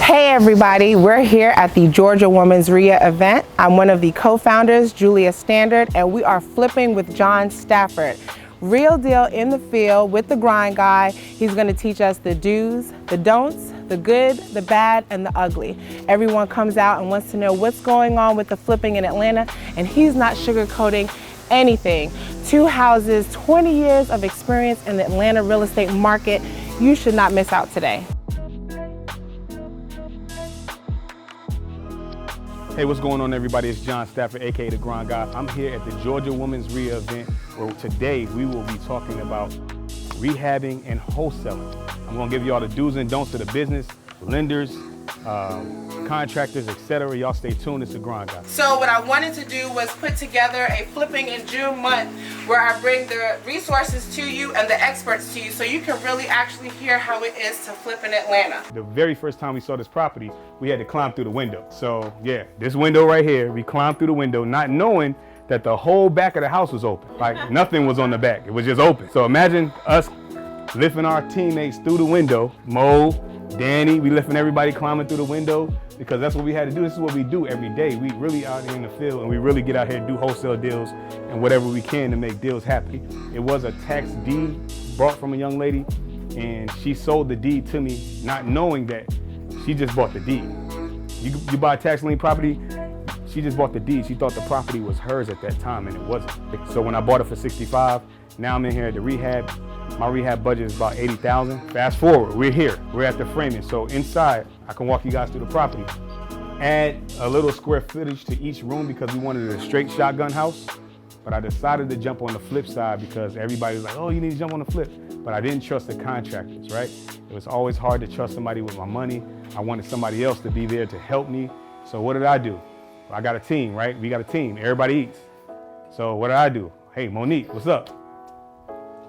Hey everybody, we're here at the Georgia Women's REIA event. I'm one of the co-founders, Julia Standard, and we are flipping with John Stafford. Real deal in the field with the grind guy. He's gonna teach us the do's, the don'ts, the good, the bad, and the ugly. Everyone comes out and wants to know what's going on with the flipping in Atlanta, and he's not sugarcoating anything. 2 houses, 20 years of experience in the Atlanta real estate market. You should not miss out today. Hey, what's going on everybody? It's John Stafford, aka The Grind Guy. I'm here at the Georgia Women's REIA event where today we will be talking about rehabbing and wholesaling. I'm gonna give you all the do's and don'ts of the business, lenders, contractors, etc. Y'all stay tuned, it's The Grind Guy. So what I wanted to do was put together a flipping in June month where I bring the resources to you and the experts to you so you can really actually hear how it is to flip in Atlanta. The very first time we saw this property, we had to climb through the window. So yeah, this window right here, we climbed through the window not knowing that the whole back of the house was open. Like nothing was on the back, it was just open. So imagine us lifting our teammates through the window, Mo, Danny, we lifting everybody climbing through the window because that's what we had to do. This is what we do every day. We really out here in the field and we really get out here and do wholesale deals and whatever we can to make deals happen. It was a tax deed brought from a young lady and she sold the deed to me not knowing that she just bought the deed. You buy a tax lien property, she just bought the deed. She thought the property was hers at that time and it wasn't. So when I bought it for 65, now I'm in here at the rehab. My rehab budget is about 80,000. Fast forward, we're here. We're at the framing. So inside, I can walk you guys through the property. Add a little square footage to each room because we wanted a straight shotgun house. But I decided to jump on the flip side because everybody was like, oh, you need to jump on the flip. But I didn't trust the contractors, right? It was always hard to trust somebody with my money. I wanted somebody else to be there to help me. So what did I do? Well, I got a team, right? We got a team, everybody eats. So what did I do? Hey, Monique, what's up?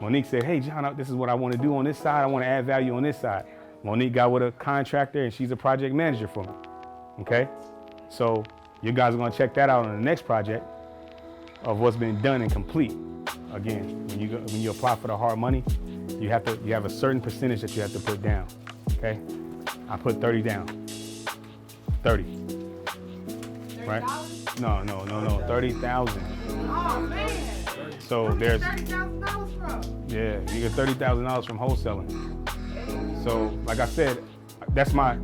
Monique said, hey, John, this is what I want to do on this side. I want to add value on this side. Monique got with a contractor and she's a project manager for me, okay? So you guys are going to check that out on the next project of what's been done and complete. Again, when you apply for the hard money, you have a certain percentage that you have to put down, okay? I put 30 down, 30, right? No, 30,000. Oh man. So there's $30,000 from? Yeah, you get $30,000 from wholesaling. So, like I said, that's my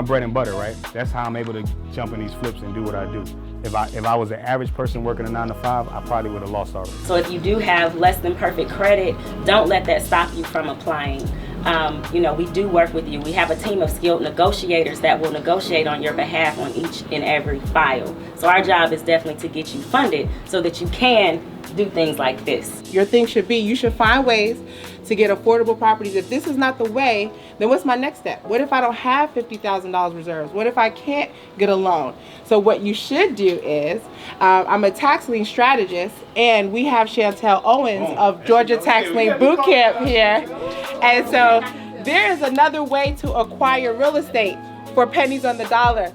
bread and butter, right? That's how I'm able to jump in these flips and do what I do. If I was an average person working a 9 to 5, I probably would have lost already. So if you do have less than perfect credit, don't let that stop you from applying. We do work with you. We have a team of skilled negotiators that will negotiate on your behalf on each and every file. So our job is definitely to get you funded so that you can do things like this. Your thing should be, you should find ways to get affordable properties. If this is not the way, then what's my next step? What if I don't have $50,000 reserves? What if I can't get a loan? So what you should do is, I'm a tax lien strategist and we have Chantel Owens of Georgia Tax Lien Boot Camp here. And so there is another way to acquire real estate for pennies on the dollar.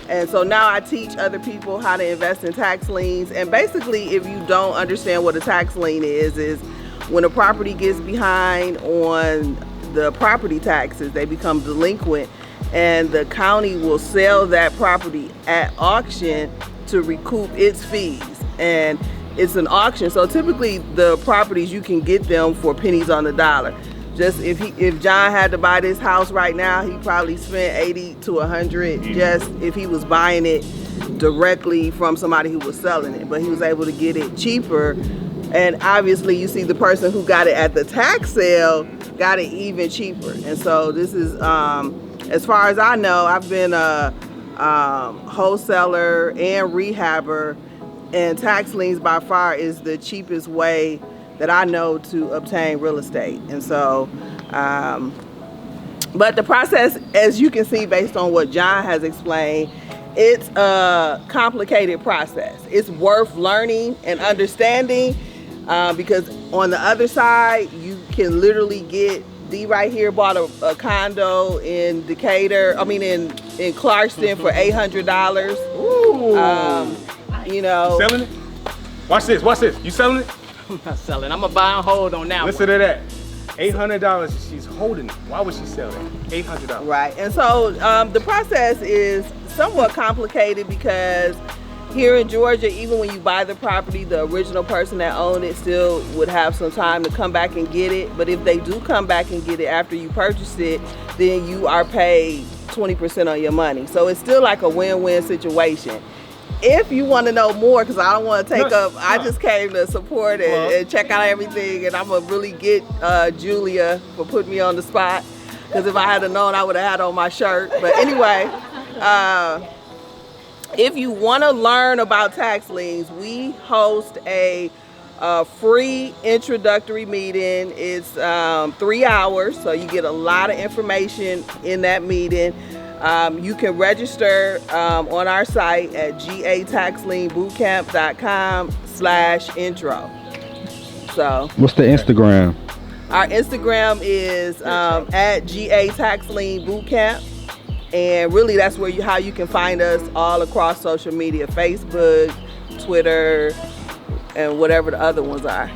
And so now I teach other people how to invest in tax liens. And basically, if you don't understand what a tax lien is when a property gets behind on the property taxes, they become delinquent, and the county will sell that property at auction to recoup its fees. And it's an auction, so typically the properties you can get them for pennies on the dollar. Just if John had to buy this house right now, he probably spent 80 to 100 just if he was buying it directly from somebody who was selling it. But he was able to get it cheaper. And obviously you see the person who got it at the tax sale got it even cheaper. And so this is, as far as I know, I've been a wholesaler and rehabber, and tax liens by far is the cheapest way that I know to obtain real estate. And so, but the process, as you can see based on what John has explained, it's a complicated process. It's worth learning and understanding because on the other side, you can literally get, D right here bought a condo in Decatur, in Clarkston for $800. Ooh. You selling it? Watch this, you selling it? I'm not selling. I'm a buy and hold on now. Listen to that. $800 she's holding it. Why would she sell that? $800. Right, and so the process is somewhat complicated because here in Georgia, even when you buy the property, the original person that owned it still would have some time to come back and get it. But if they do come back and get it after you purchase it, then you are paid 20% on your money. So it's still like a win-win situation. If you want to know more, because I don't want to take up, I just came to support and check out everything, and I'm going to really get Julia for putting me on the spot, because if I had known, I would have had on my shirt. But anyway, if you want to learn about tax liens, we host a free introductory meeting. It's 3 hours, so you get a lot of information in that meeting. You can register on our site at gataxlienbootcamp.com/intro. So what's the Instagram? Our Instagram is at gataxlienbootcamp. And really that's where how you can find us all across social media, Facebook, Twitter, and whatever the other ones are.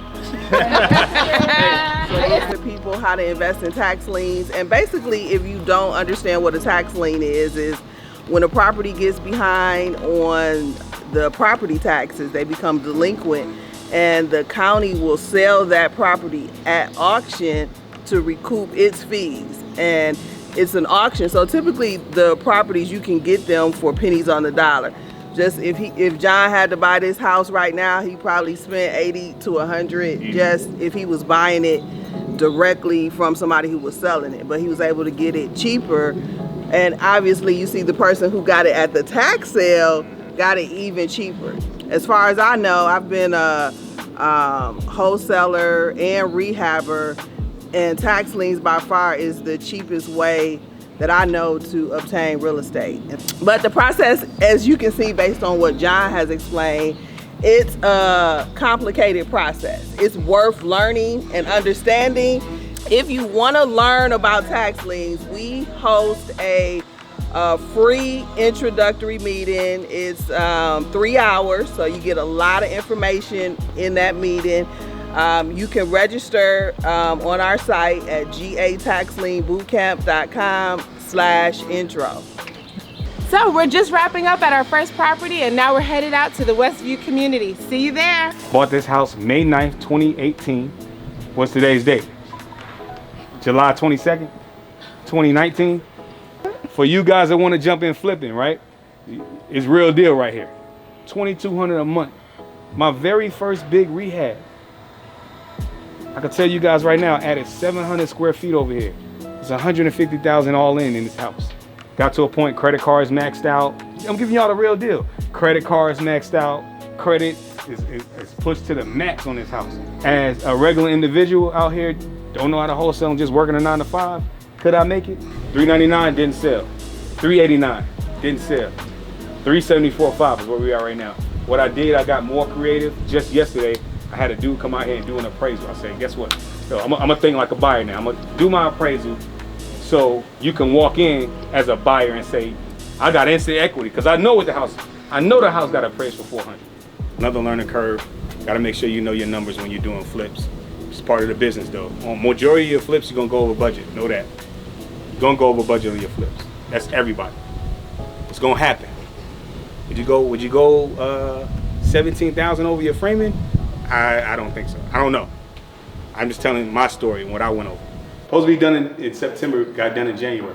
So teach people how to invest in tax liens. And basically, if you don't understand what a tax lien is when a property gets behind on the property taxes, they become delinquent, and the county will sell that property at auction to recoup its fees. And it's an auction, so typically the properties you can get them for pennies on the dollar. Just if John had to buy this house right now, he probably spent 80 to 100 just if he was buying it directly from somebody who was selling it. But he was able to get it cheaper, and obviously you see the person who got it at the tax sale got it even cheaper. As far as I know, I've been a wholesaler and rehabber, and tax liens by far is the cheapest way that I know to obtain real estate. But the process, as you can see based on what John has explained, it's a complicated process. It's worth learning and understanding. If you want to learn about tax liens, we host a free introductory meeting. It's 3 hours, so you get a lot of information in that meeting. You can register on our site at gataxlienbootcamp.com/intro. So we're just wrapping up at our first property, and now we're headed out to the Westview community. See you there. Bought this house May 9th, 2018. What's today's date? July 22nd, 2019. For you guys that want to jump in flipping, right? It's real deal right here. $2,200 a month. My very first big rehab. I can tell you guys right now, I added 700 square feet over here. It's $150,000 all in this house. Got to a point, credit cards maxed out. I'm giving y'all the real deal. Credit cards maxed out. Credit is pushed to the max on this house. As a regular individual out here, don't know how to wholesale and just working a 9 to 5, could I make it? $399 didn't sell. $389 didn't sell. $374.5 is where we are right now. What I did, I got more creative. Just yesterday, I had a dude come out here and do an appraisal. I said, guess what? So I'm gonna think like a buyer now. I'm gonna do my appraisal so you can walk in as a buyer and say, I got instant equity, because I know the house got appraised for 400. Another learning curve. Got to make sure you know your numbers when you're doing flips. It's part of the business though. On majority of your flips, you're gonna go over budget. Know that. You're gonna go over budget on your flips. That's everybody. It's gonna happen. Would you go 17,000 over your framing? I don't think so. I don't know. I'm just telling my story and what I went over. Supposed to be done in September, got done in January.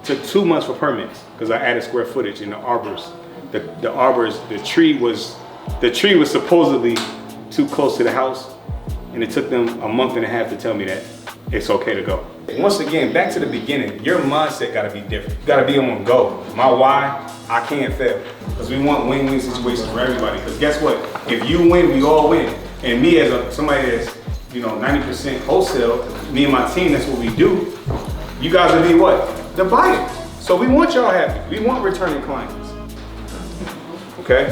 Took 2 months for permits because I added square footage in the arbors. The tree was supposedly too close to the house, and it took them a month and a half to tell me that it's okay to go. Once again, back to the beginning, your mindset gotta be different. You gotta be on go. My why, I can't fail. Because we want win-win situations for everybody. Because guess what? If you win, we all win. And me as somebody that's 90% wholesale, me and my team, that's what we do. You guys will be what? The buyers. So we want y'all happy. We want returning clients. Okay?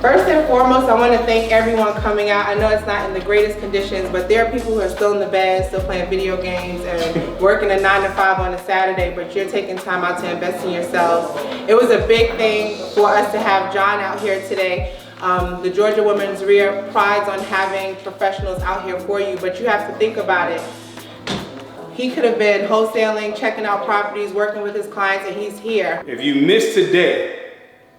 First and foremost, I want to thank everyone coming out. I know it's not in the greatest conditions, but there are people who are still in the bed, still playing video games and working a 9 to 5 on a Saturday, but you're taking time out to invest in yourselves. It was a big thing for us to have John out here today. The Georgia Women's REIA prides on having professionals out here for you, but you have to think about it. He could have been wholesaling, checking out properties, working with his clients, and he's here. If you missed today,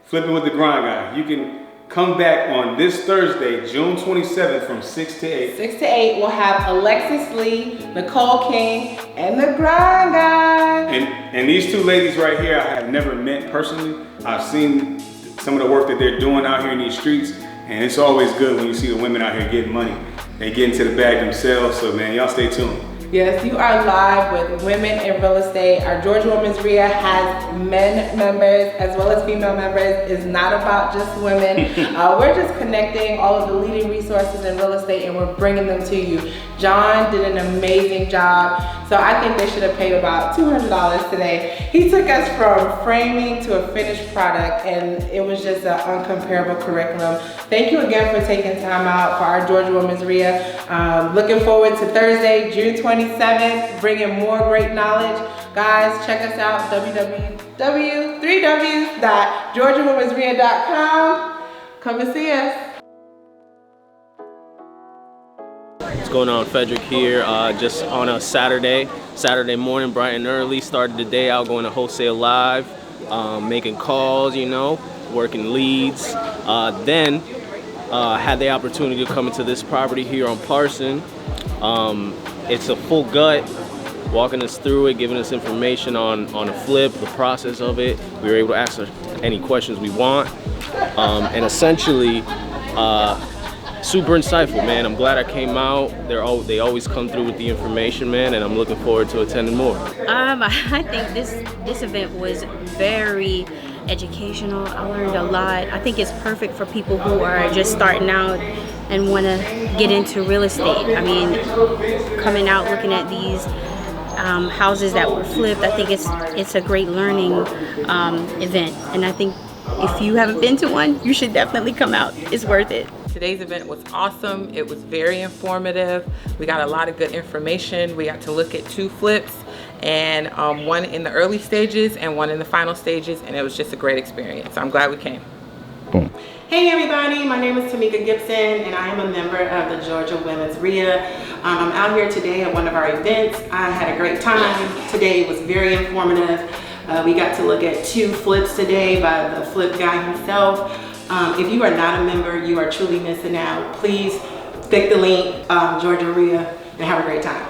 Flipping with the Grind Guy, you can come back on this Thursday, June 27th from 6 to 8. 6 to 8, we'll have Alexis Lee, Nicole King, and the Grind Guy. And these two ladies right here, I have never met personally. I've seen some of the work that they're doing out here in these streets, and it's always good when you see the women out here getting money. They get into the bag themselves, so man, y'all stay tuned. Yes, you are live with Women in Real Estate. Our Georgia Women's REIA has men members as well as female members. It's not about just women. We're just connecting all of the leading resources in real estate and we're bringing them to you. John did an amazing job. So I think they should have paid about $200 today. He took us from framing to a finished product and it was just an uncomparable curriculum. Thank you again for taking time out for our Georgia Women's REIA. Looking forward to Thursday, June 27th, bringing more great knowledge. Guys, check us out, www.georgiawomensrea.com. Come and see us. What's going on? Frederick here, just on a Saturday morning, bright and early, started the day out going to Wholesale Live, making calls, you know, working leads. Then had the opportunity to come into this property here on Parson. It's a full gut, walking us through it, giving us information on a flip, the process of it. We were able to answer any questions we want, and essentially, super insightful, man. I'm glad I came out. They always come through with the information, man, and I'm looking forward to attending more. I think this event was very educational. I learned a lot. I think it's perfect for people who are just starting out and want to get into real estate. I mean, coming out looking at these houses that were flipped, I think it's a great learning event, and I think if you haven't been to one, you should definitely come out. It's worth it. Today's event was awesome. It was very informative. We got a lot of good information. We got to look at 2 flips, and one in the early stages and one in the final stages, and it was just a great experience. I'm glad we came. Boom. Hey everybody, my name is Tamika Gibson and I am a member of the Georgia Women's REIA. I'm out here today at one of our events. I had a great time. Today was very informative. We got to look at 2 flips today by the flip guy himself. If you are not a member, you are truly missing out. Please click the link, Georgia REIA, and have a great time.